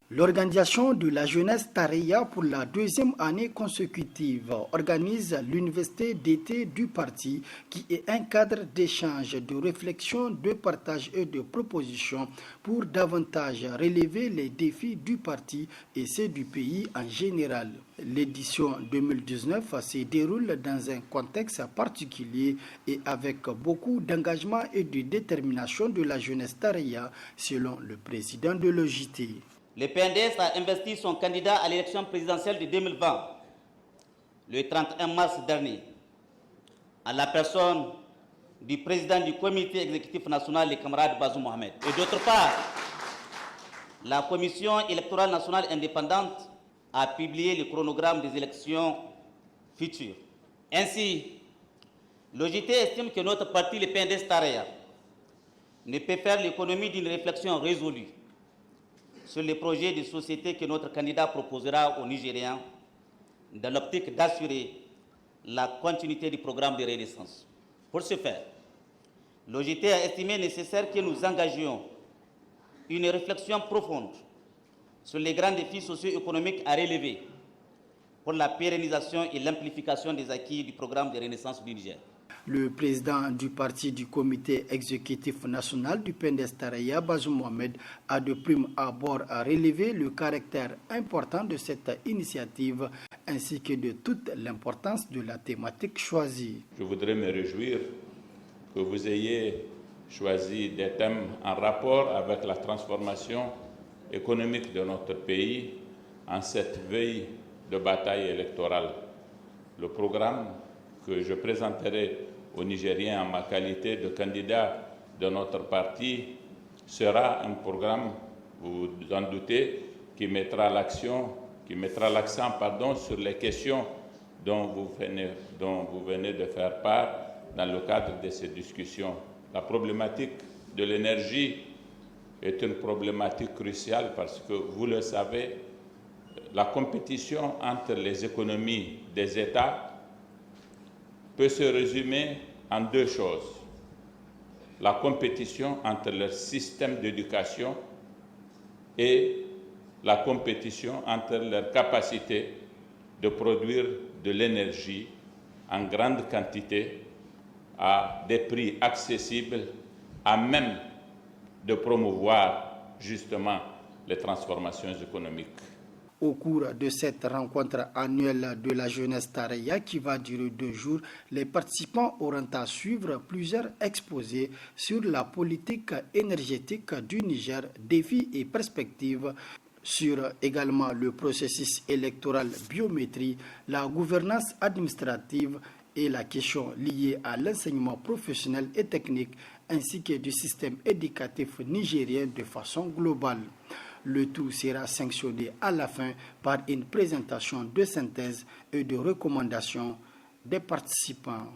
L'organisation de la jeunesse Tareya pour la deuxième année consécutive organise l'université d'été du parti qui est un cadre d'échange, de réflexion, de partage et de propositions pour davantage relever les défis du parti et ceux du pays en général. L'édition 2019 se déroule dans un contexte particulier et avec beaucoup d'engagement et de détermination de la jeunesse Tareya selon le président de l'OJT. Le PNDS a investi son candidat à l'élection présidentielle de 2020, le 31 mars dernier, en la personne du président du comité exécutif national, le camarade Bazoum Mohamed. Et d'autre part, la Commission électorale nationale indépendante a publié le chronogramme des élections futures. Ainsi, l'OJT estime que notre parti, le PNDS Tareya, ne peut faire l'économie d'une réflexion résolue sur les projets de société que notre candidat proposera aux Nigériens dans l'optique d'assurer la continuité du programme de renaissance. Pour ce faire, l'OJT a estimé nécessaire que nous engagions une réflexion profonde sur les grands défis socio-économiques à relever pour la pérennisation et l'amplification des acquis du programme de renaissance du Niger. Le président du parti du comité exécutif national du PNDS Tareya, Bazoum Mohamed, a de prime abord à relever le caractère important de cette initiative ainsi que de toute l'importance de la thématique choisie. Je voudrais me réjouir que vous ayez choisi des thèmes en rapport avec la transformation économique de notre pays en cette veille de bataille électorale. Le programme que je présenterai aux Nigériens en ma qualité de candidat de notre parti sera un programme, vous vous en doutez, qui mettra l'accent sur les questions dont vous venez de faire part dans le cadre de ces discussions. La problématique de l'énergie est une problématique cruciale parce que, vous le savez, la compétition entre les économies des États peut se résumer en deux choses. La compétition entre leur système d'éducation et la compétition entre leur capacité de produire de l'énergie en grande quantité à des prix accessibles, à même de promouvoir justement les transformations économiques. Au cours de cette rencontre annuelle de la jeunesse Tareya qui va durer 2 jours, les participants auront à suivre plusieurs exposés sur la politique énergétique du Niger, défis et perspectives, sur également le processus électoral biométrie, la gouvernance administrative et la question liée à l'enseignement professionnel et technique ainsi que du système éducatif nigérien de façon globale. Le tout sera sanctionné à la fin par une présentation de synthèse et de recommandations des participants.